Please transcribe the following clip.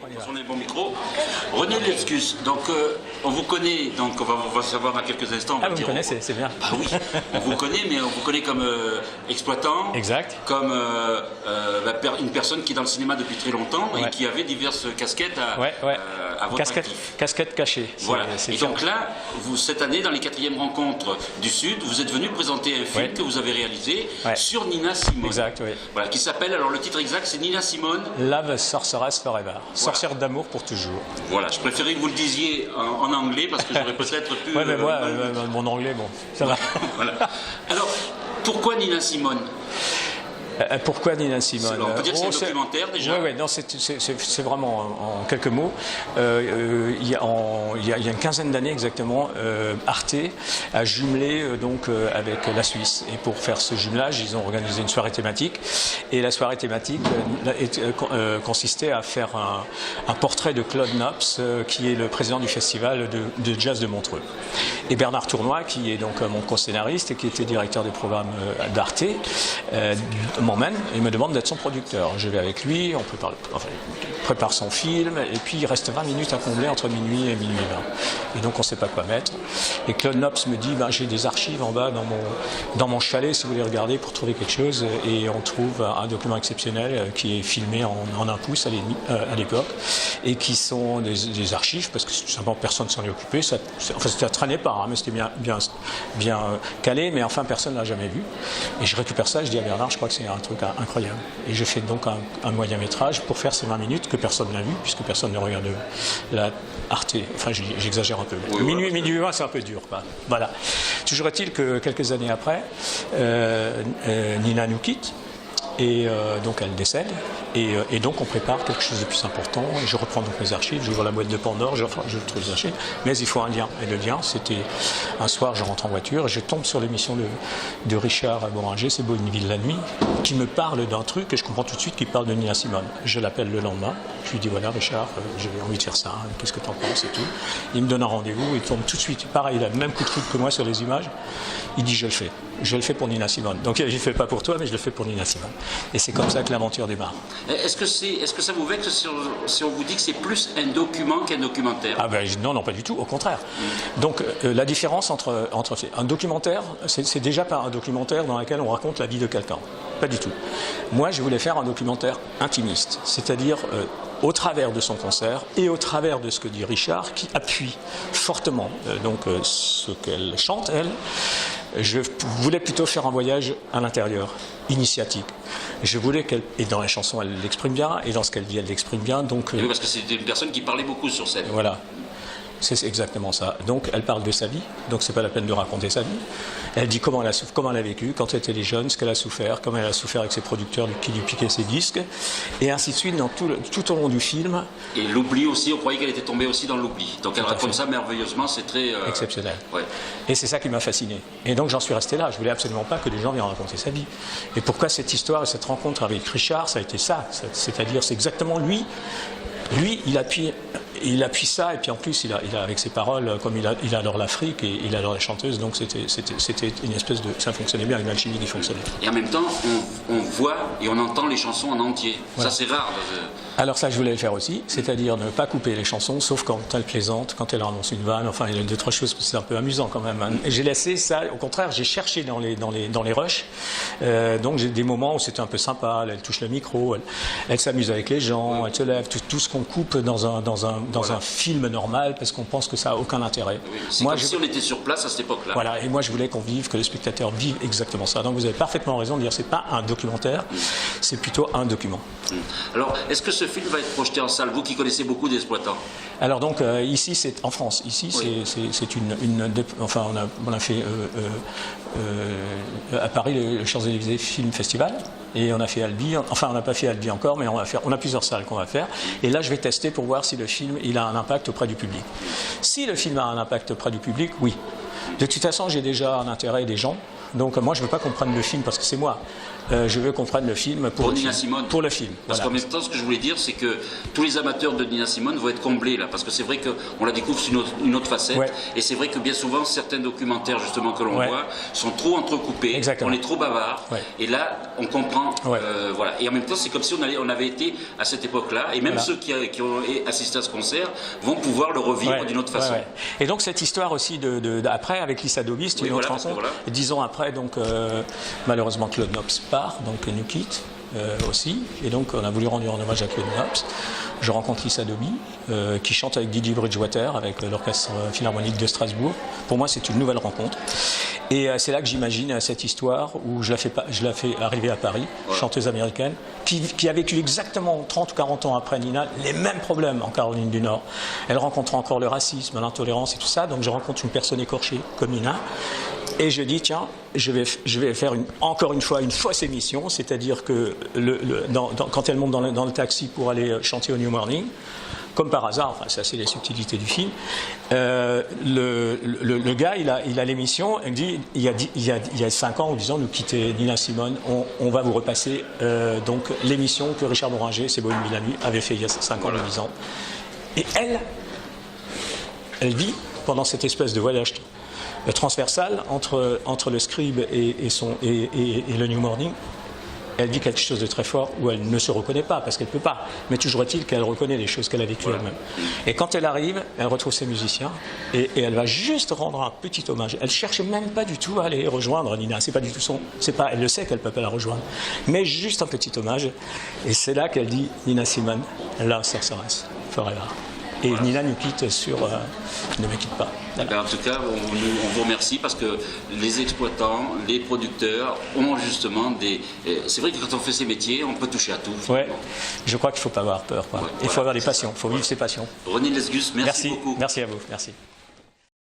On a un bon micro. René Lescus, donc on vous connaît, donc on va savoir dans quelques instants. Vous me connaissez, c'est bien. Bah oui, on vous connaît, mais on vous connaît comme exploitant, exact, comme une personne qui est dans le cinéma depuis très longtemps et qui avait diverses casquettes à votre actif. Casquette cachée. Voilà. Et donc là, vous, cette année, dans les 4e rencontres du Sud, vous êtes venu présenter un film que vous avez réalisé sur Nina Simone. Exact, oui. Voilà, qui s'appelle, alors le titre exact, c'est Nina Simone. Love Sorceress Forever. Sorcière d'amour pour toujours. Voilà, je préférais que vous le disiez en anglais parce que j'aurais peut-être pu... Oui, mais moi, mon anglais, bon, ça va. Voilà. Alors, pourquoi Nina Simone ? Pourquoi Nina Simone ? On peut dire que c'est un documentaire déjà. Oui, non, c'est vraiment en quelques mots. Il y a une quinzaine d'années exactement, Arte a jumelé avec la Suisse. Et pour faire ce jumelage, ils ont organisé une soirée thématique. Et la soirée thématique consistait à faire un portrait de Claude Knops, qui est le président du festival de jazz de Montreux. Et Bernard Tournois, qui est donc mon co-scénariste et qui était directeur des programmes d'Arte, m'emmène et me demande d'être son producteur. Je vais avec lui, on prépare son film, et puis il reste 20 minutes à combler entre minuit et minuit 20. Et donc on ne sait pas quoi mettre. Et Claude Knops me dit, j'ai des archives en bas dans mon chalet, si vous voulez regarder, pour trouver quelque chose. Et on trouve un document exceptionnel qui est filmé en 1 pouce à l'époque, et qui sont des archives, parce que simplement personne ne s'en est occupé. Ça traînait pas, mais c'était bien calé, mais enfin personne ne l'a jamais vu. Et je récupère ça, je dis à Bernard, je crois que c'est un truc incroyable. Et je fais donc un moyen métrage pour faire ces 20 minutes que personne n'a vu, puisque personne ne regarde la Arte. Enfin, j'exagère un peu. Oui, minuit 20, c'est un peu dur. Voilà. Toujours est-il que quelques années après, Nina nous quitte. Et donc elle décède, et donc on prépare quelque chose de plus important. Et je reprends donc mes archives, j'ouvre la boîte de Pandore, je trouve les archives, mais il faut un lien. Et le lien, c'était un soir, je rentre en voiture et je tombe sur l'émission de Richard Bohringer, C'est beau une ville la nuit, qui me parle d'un truc et je comprends tout de suite qu'il parle de Nina Simone. Je l'appelle le lendemain, je lui dis voilà Richard, j'ai envie de faire ça, qu'est-ce que tu en penses et tout. Il me donne un rendez-vous, il tombe tout de suite, pareil, il a le même coup de foudre que moi sur les images, il dit je le fais pour Nina Simone. Donc je ne le fais pas pour toi, mais je le fais pour Nina Simone. Et c'est comme ça que l'aventure démarre. Est-ce que ça vous vexe si on vous dit que c'est plus un document qu'un documentaire ? Non, pas du tout, au contraire. Donc la différence entre un documentaire, c'est déjà pas un documentaire dans lequel on raconte la vie de quelqu'un. Pas du tout. Moi, je voulais faire un documentaire intimiste, c'est-à-dire au travers de son concert et au travers de ce que dit Richard, qui appuie fortement ce qu'elle chante, elle. Je voulais plutôt faire un voyage à l'intérieur, initiatique. Je voulais qu'elle, et dans les chansons elle l'exprime bien, et dans ce qu'elle dit elle l'exprime bien. Donc, oui, parce que c'était une personne qui parlait beaucoup sur scène. Voilà. C'est exactement ça. Donc elle parle de sa vie, donc c'est pas la peine de raconter sa vie. Elle dit comment elle a vécu, quand elle était jeune, ce qu'elle a souffert, comment elle a souffert avec ses producteurs qui lui piquaient ses disques, et ainsi de suite tout au long du film. Et l'oubli aussi, on croyait qu'elle était tombée aussi dans l'oubli. Donc elle raconte ça merveilleusement, c'est très... exceptionnel. Ouais. Et c'est ça qui m'a fasciné. Et donc j'en suis resté là, je voulais absolument pas que les gens viennent raconter sa vie. Et pourquoi cette histoire et cette rencontre avec Richard, ça a été ça. C'est-à-dire, c'est exactement lui, il appuie ça, et puis en plus il a avec ses paroles, comme il adore l'Afrique et il adore les chanteuses, donc c'était une espèce de, ça fonctionnait bien, une alchimie qui fonctionnait. Et en même temps on voit et on entend les chansons en entier. Voilà. Ça c'est rare. Alors ça je voulais le faire aussi, c'est-à-dire ne pas couper les chansons, sauf quand elle plaisante, quand elle annonce une vanne, enfin il y a 2-3 choses, c'est un peu amusant quand même. Et j'ai laissé ça, au contraire j'ai cherché dans les rushs, donc j'ai des moments où c'était un peu sympa, elle touche le micro, elle s'amuse avec les gens, elle se lève, tout ce qu'on coupe dans un film normal, parce qu'on pense que ça n'a aucun intérêt. Oui, c'est comme si on était sur place à cette époque-là. Voilà, et moi je voulais que le spectateur vive exactement ça. Donc vous avez parfaitement raison de dire c'est pas un documentaire, c'est plutôt un document. Alors, est-ce que ce film va être projeté en salle, vous qui connaissez beaucoup d'exploitants? Alors donc ici c'est en France, ici c'est enfin on a fait à Paris le Champs-Élysées Film Festival, et on a fait Albi, enfin on n'a pas fait Albi encore, mais on a plusieurs salles qu'on va faire, et là je vais tester pour voir si le film il a un impact auprès du public. Si le film a un impact auprès du public, oui. De toute façon j'ai déjà un intérêt des gens, donc moi je ne veux pas qu'on prenne le film parce que c'est moi. je veux qu'on prenne le film pour Nina Simone. Pour le film. Parce qu'en même temps, ce que je voulais dire, c'est que tous les amateurs de Nina Simone vont être comblés là, parce que c'est vrai qu'on la découvre sur une autre facette, et c'est vrai que bien souvent, certains documentaires justement que l'on voit sont trop entrecoupés, on est trop bavard, et là, on comprend, voilà. Et en même temps, c'est comme si on avait été à cette époque-là, et même ceux qui ont assisté à ce concert vont pouvoir le revivre d'une autre façon. Et donc cette histoire aussi après avec Lisa Dobie, c'était une autre rencontre. 10 ans après, donc malheureusement Claude Nobs part, donc nous quitte aussi, et donc on a voulu rendre hommage à Claude Nobs. Je rencontre Lisa Dobie, qui chante avec Didi Bridgewater, avec l'Orchestre Philharmonique de Strasbourg. Pour moi, c'est une nouvelle rencontre. Et c'est là que j'imagine cette histoire où je la fais arriver à Paris, chanteuse américaine, qui a vécu exactement 30 ou 40 ans après Nina les mêmes problèmes en Caroline du Nord. Elle rencontre encore le racisme, l'intolérance et tout ça, donc je rencontre une personne écorchée comme Nina. Et je dis, tiens, je vais faire encore une fois une fausse émission, c'est-à-dire que quand elle monte dans le taxi pour aller chanter au New Morning, comme par hasard, enfin ça c'est les subtilités du film, le gars il a l'émission, il dit il y a 5 ans ou 10 ans, nous quitter Nina Simone, on va vous repasser donc l'émission que Richard Moranger, c'est Bohème la nuit, avait fait il y a 5 ans ou 10 ans. Et elle vit pendant cette espèce de voyage transversal entre le Scribe et le New Morning. Elle dit quelque chose de très fort où elle ne se reconnaît pas, parce qu'elle ne peut pas. Mais toujours est-il qu'elle reconnaît les choses qu'elle a vécues elle-même. Et quand elle arrive, elle retrouve ses musiciens et elle va juste rendre un petit hommage. Elle ne cherche même pas du tout à aller rejoindre Nina. C'est pas du tout elle le sait qu'elle ne peut pas la rejoindre. Mais juste un petit hommage. Et c'est là qu'elle dit Nina Simone, Love Sorceress, Forever. Et Nina nous quitte sur ne me quitte pas. En tout cas, on vous remercie parce que les exploitants, les producteurs ont justement des... C'est vrai que quand on fait ces métiers, on peut toucher à tout. Je crois qu'il ne faut pas avoir peur. Il faut avoir des passions, il faut vivre ses passions. René Lesgus, merci beaucoup. Merci à vous. Merci.